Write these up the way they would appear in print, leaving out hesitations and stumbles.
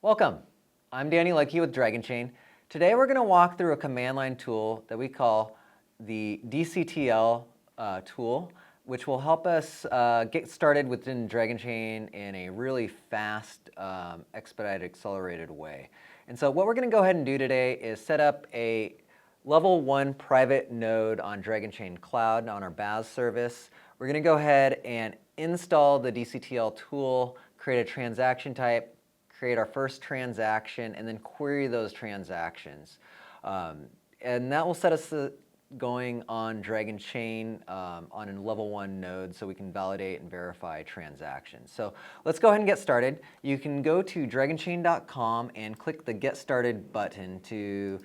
Welcome. I'm Danny Luedke with Dragonchain. Today we're going to walk through a command line tool that we call the DCTL tool, which will help us get started within Dragonchain in a really fast, expedited, accelerated way. And so what we're going to go ahead and do today is set up a level 1 private node on Dragonchain Cloud on our BaaS service. We're going to go ahead and install the DCTL tool, create a transaction type, create our first transaction, and then query those transactions. And that will set us going on Dragonchain on a level 1 node so we can validate and verify transactions. So let's go ahead and get started. You can go to dragonchain.com and click the Get Started button to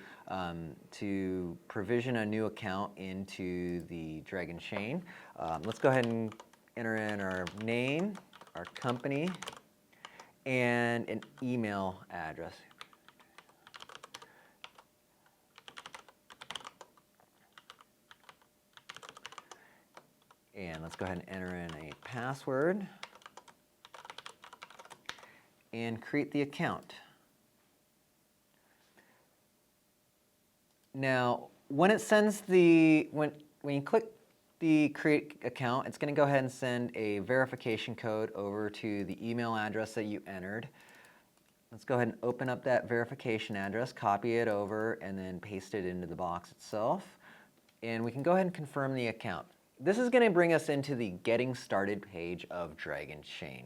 provision a new account into the Dragonchain. Let's go ahead and enter in our name, our company, and an email address. And let's go ahead and enter in a password and create the account. Now, when it sends when you click the create account, it's going to go ahead and send a verification code over to the email address that you entered. Let's go ahead and open up that verification address, copy it over, and then paste it into the box itself. And we can go ahead and confirm the account. This is going to bring us into the Getting Started page of Dragonchain.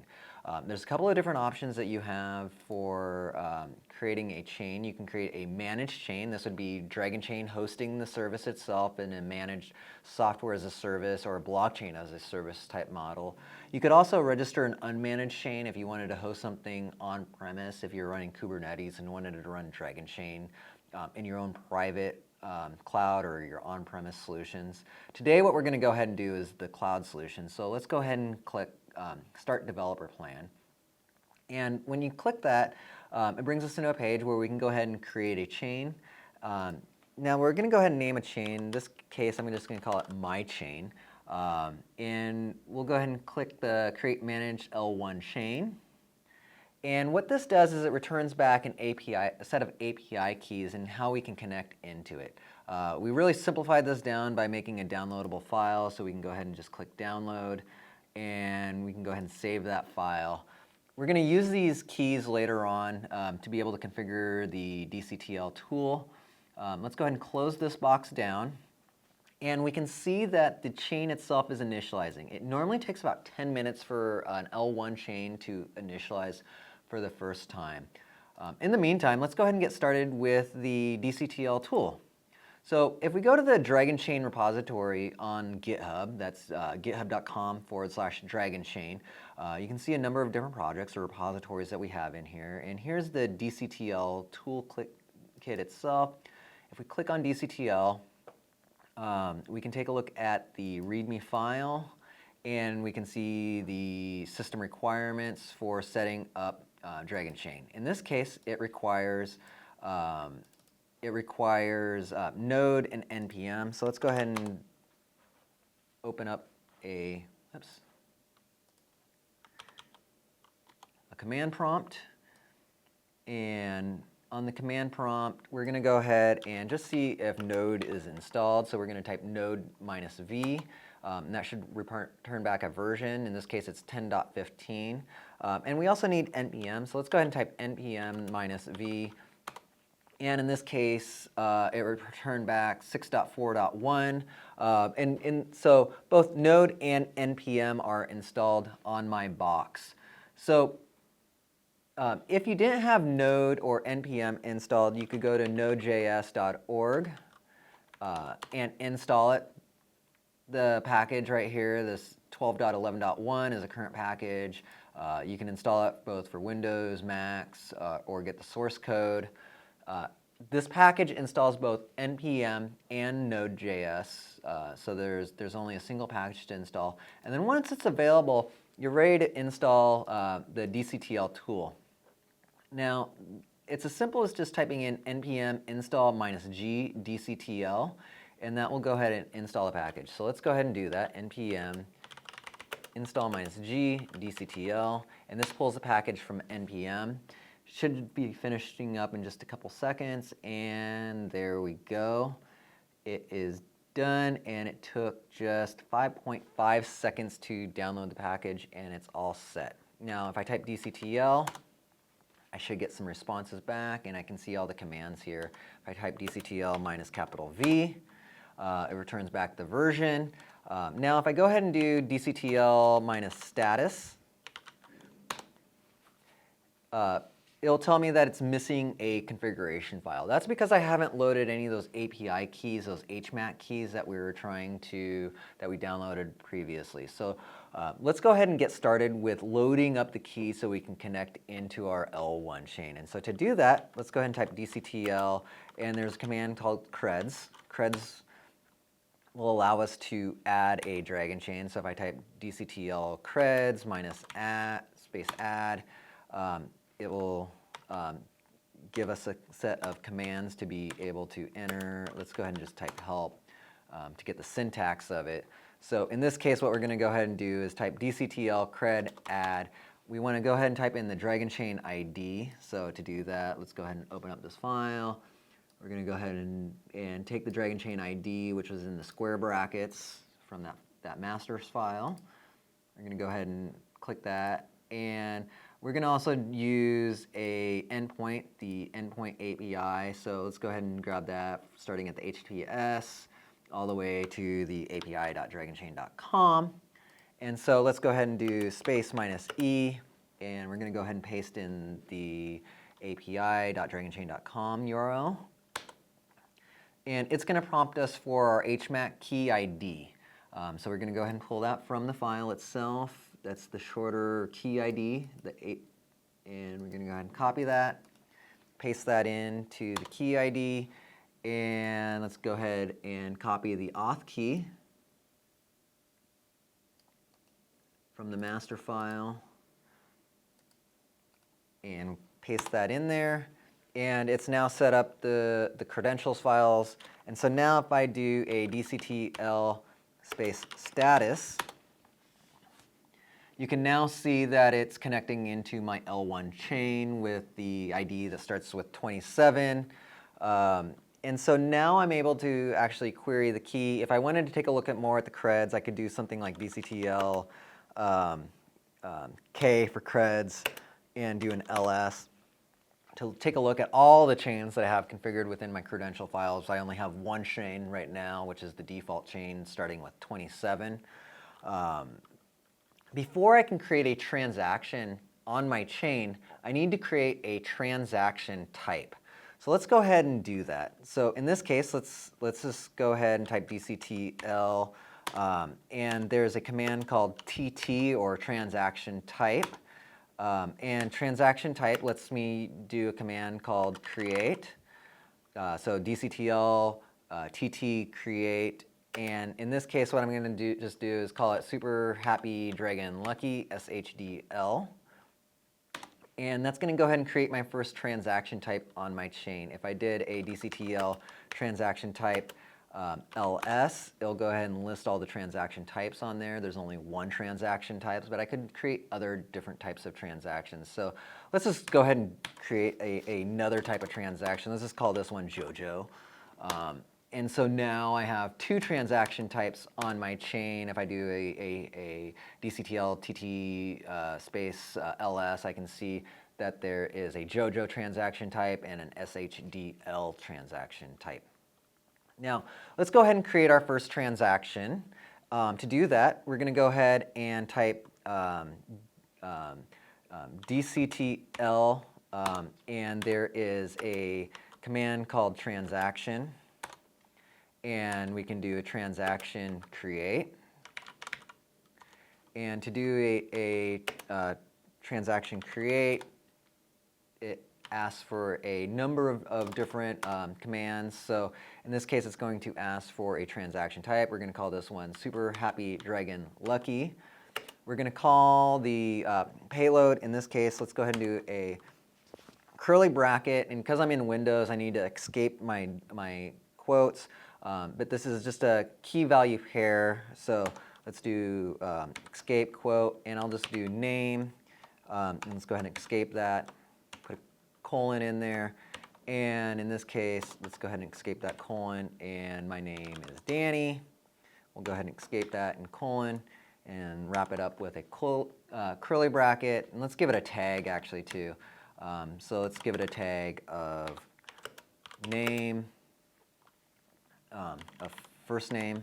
There's a couple of different options that you have for creating a chain. You can create a managed chain. This would be Dragonchain hosting the service itself in a managed software as a service or a blockchain as a service type model. You could also register an unmanaged chain if you wanted to host something on-premise, if you're running Kubernetes and wanted to run Dragonchain in your own private cloud or your on-premise solutions. Today what we're going to go ahead and do is the cloud solution. So let's go ahead and click Start Developer Plan. And when you click that, it brings us into a page where we can go ahead and create a chain. Now we're going to go ahead and name a chain. In this case, I'm just going to call it My Chain. And we'll go ahead and click the Create Manage L1 Chain. And what this does is it returns back a set of API keys and how we can connect into it. We really simplified this down by making a downloadable file, so we can go ahead and just click download, and we can go ahead and save that file. We're going to use these keys later on to be able to configure the DCTL tool. Let's go ahead and close this box down. And we can see that the chain itself is initializing. It normally takes about 10 minutes for an L1 chain to initialize for the first time. In the meantime, let's go ahead and get started with the DCTL tool. So if we go to the Dragonchain repository on GitHub, that's github.com/Dragonchain, you can see a number of different projects or repositories that we have in here. And here's the DCTL toolkit itself. If we click on DCTL, we can take a look at the README file, and we can see the system requirements for setting up Dragonchain. In this case, it requires node and npm. So let's go ahead and open up a command prompt. And on the command prompt, we're going to go ahead and just see if node is installed. So we're going to type node -v. And that should return back a version. In this case, it's 10.15. And we also need npm. So let's go ahead and type npm -v. And in this case, it returned back 6.4.1. And so both node and npm are installed on my box. So if you didn't have node or npm installed, you could go to nodejs.org and install it. The package right here, this 12.11.1 is a current package. You can install it both for Windows, Macs, or get the source code. This package installs both npm and Node.js, so there's only a single package to install. And then once it's available, you're ready to install the DCTL tool. Now, it's as simple as just typing in npm install -g DCTL, and that will go ahead and install the package. So let's go ahead and do that. npm install -g DCTL, and this pulls the package from npm. Should be finishing up in just a couple seconds, and there we go. It is done, and it took just 5.5 seconds to download the package, and it's all set. Now, if I type DCTL, I should get some responses back, and I can see all the commands here. If I type DCTL -V, it returns back the version. Now, if I go ahead and do DCTL -status, it'll tell me that it's missing a configuration file. That's because I haven't loaded any of those API keys, those HMAC keys that we downloaded previously. So let's go ahead and get started with loading up the keys so we can connect into our L1 chain. And so to do that, let's go ahead and type DCTL, and there's a command called creds. Creds will allow us to add a Dragonchain. So if I type DCTL creds -add, --add, it will give us a set of commands to be able to enter. Let's go ahead and just type help to get the syntax of it. So in this case, what we're going to go ahead and do is type DCTL cred add. We want to go ahead and type in the Dragonchain ID. So to do that, let's go ahead and open up this file. We're going to go ahead and take the Dragonchain ID, which was in the square brackets from that master's file. We're going to go ahead and click that, and we're going to also use a endpoint, the endpoint API. So let's go ahead and grab that, starting at the HTTPS all the way to the api.dragonchain.com. And so let's go ahead and do space -e, and we're going to go ahead and paste in the api.dragonchain.com URL. And it's going to prompt us for our HMAC key ID. So we're going to go ahead and pull that from the file itself. That's the shorter key ID, and we're going to go ahead and copy that, paste that into the key ID, and let's go ahead and copy the auth key from the master file and paste that in there. And it's now set up the credentials files. And so now if I do a DCTL -status, you can now see that it's connecting into my L1 chain with the ID that starts with 27. And so now I'm able to actually query the key. If I wanted to take a look at more at the creds, I could do something like DCTL K for creds and do an LS to take a look at all the chains that I have configured within my credential files. I only have one chain right now, which is the default chain starting with 27. Before I can create a transaction on my chain, I need to create a transaction type. So let's go ahead and do that. So in this case, let's just go ahead and type DCTL, and there's a command called TT, or transaction type. And transaction type lets me do a command called create. So DCTL TT create. And in this case, what I'm going to do is call it Super Happy Dragon Lucky, SHDL. And that's going to go ahead and create my first transaction type on my chain. If I did a DCTL transaction type LS, it'll go ahead and list all the transaction types on there. There's only one transaction type, but I could create other different types of transactions. So let's just go ahead and create another type of transaction. Let's just call this one JoJo. And so now I have two transaction types on my chain. If I do a DCTL TT LS, I can see that there is a JoJo transaction type and an SHDL transaction type. Now, let's go ahead and create our first transaction. To do that, we're going to go ahead and type DCTL, and there is a command called transaction. And we can do a transaction create. And to do a transaction create, it asks for a number of different commands. So in this case, it's going to ask for a transaction type. We're going to call this one Super Happy Dragon Lucky. We're going to call the payload. In this case, let's go ahead and do a curly bracket. And because I'm in Windows, I need to escape my quotes. But this is just a key value pair. So let's do escape quote, and I'll just do name. And let's go ahead and escape that. Put a colon in there. And in this case, let's go ahead and escape that colon. And my name is Danny. We'll go ahead and escape that and colon and wrap it up with a curly bracket. And let's give it a tag actually too. So let's give it a tag of name, of first name.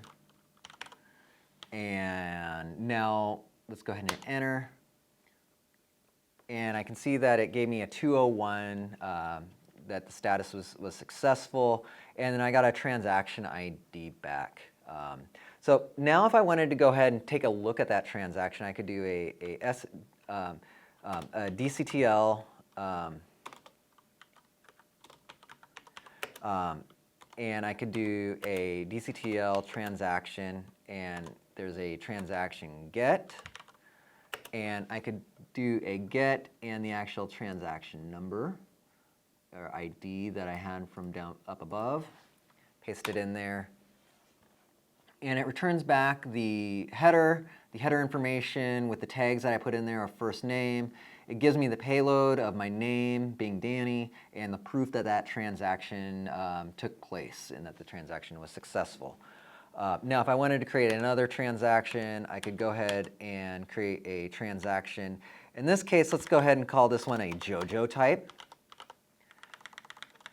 And now let's go ahead and hit enter. And I can see that it gave me a 201, that the status was successful. And then I got a transaction ID back. So now if I wanted to go ahead and take a look at that transaction, I could do a DCTL and I could do a DCTL transaction, and there's a transaction get, and I could do a get and the actual transaction number or ID that I had from down up above, paste it in there, and it returns back the header information with the tags that I put in there of first name. It gives me the payload of my name being Danny and the proof that that transaction took place and that the transaction was successful. Now, if I wanted to create another transaction, I could go ahead and create a transaction. In this case, let's go ahead and call this one a JoJo type.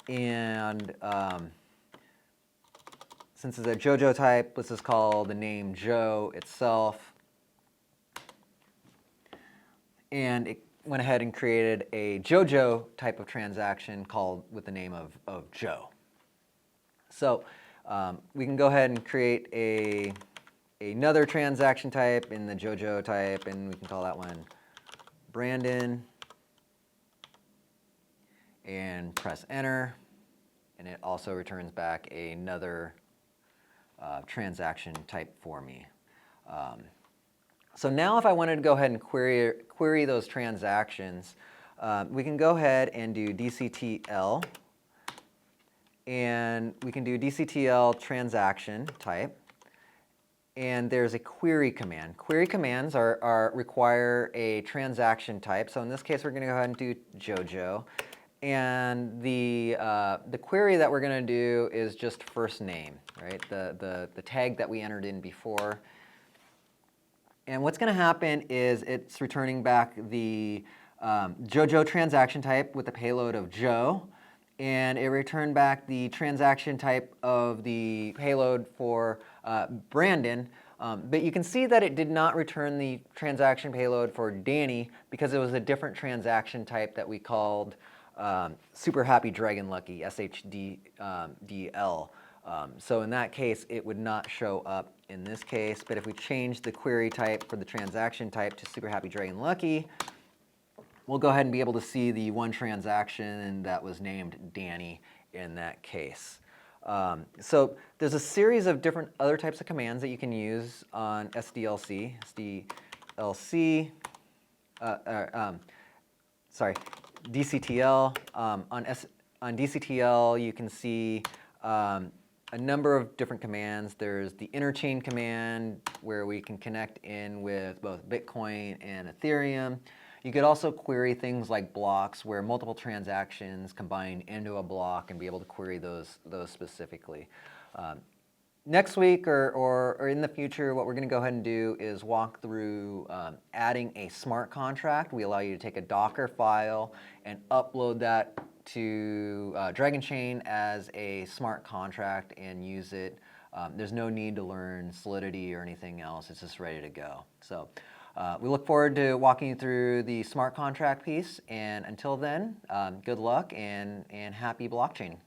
And since it's a JoJo type, let's just call the name Joe itself. And it went ahead and created a JoJo type of transaction called with the name of Joe. So we can go ahead and create another transaction type in the JoJo type, and we can call that one Brandon, and press enter, and it also returns back another transaction type for me. So now if I wanted to go ahead and query those transactions, we can go ahead and do DCTL, and we can do DCTL transaction type, and there's a query command. Query commands require a transaction type. So in this case, we're going to go ahead and do JoJo, and the query that we're going to do is just first name, right? The tag that we entered in before. And what's going to happen is it's returning back the JoJo transaction type with the payload of Joe, and it returned back the transaction type of the payload for Brandon. But you can see that it did not return the transaction payload for Danny because it was a different transaction type that we called Super Happy Dragon Lucky, SHDL. So in that case, it would not show up in this case. But if we change the query type for the transaction type to Super Happy Dragon Lucky, we'll go ahead and be able to see the one transaction that was named Danny in that case. So there's a series of different other types of commands that you can use on DCTL. On DCTL, you can see a number of different commands. There's the interchain command, where we can connect in with both Bitcoin and Ethereum. You could also query things like blocks, where multiple transactions combine into a block, and be able to query those specifically. Next week or in the future, what we're going to go ahead and do is walk through adding a smart contract. We allow you to take a Docker file and upload that to Dragonchain as a smart contract and use it. There's no need to learn Solidity or anything else. It's just ready to go. So we look forward to walking you through the smart contract piece. And until then, good luck and happy blockchain.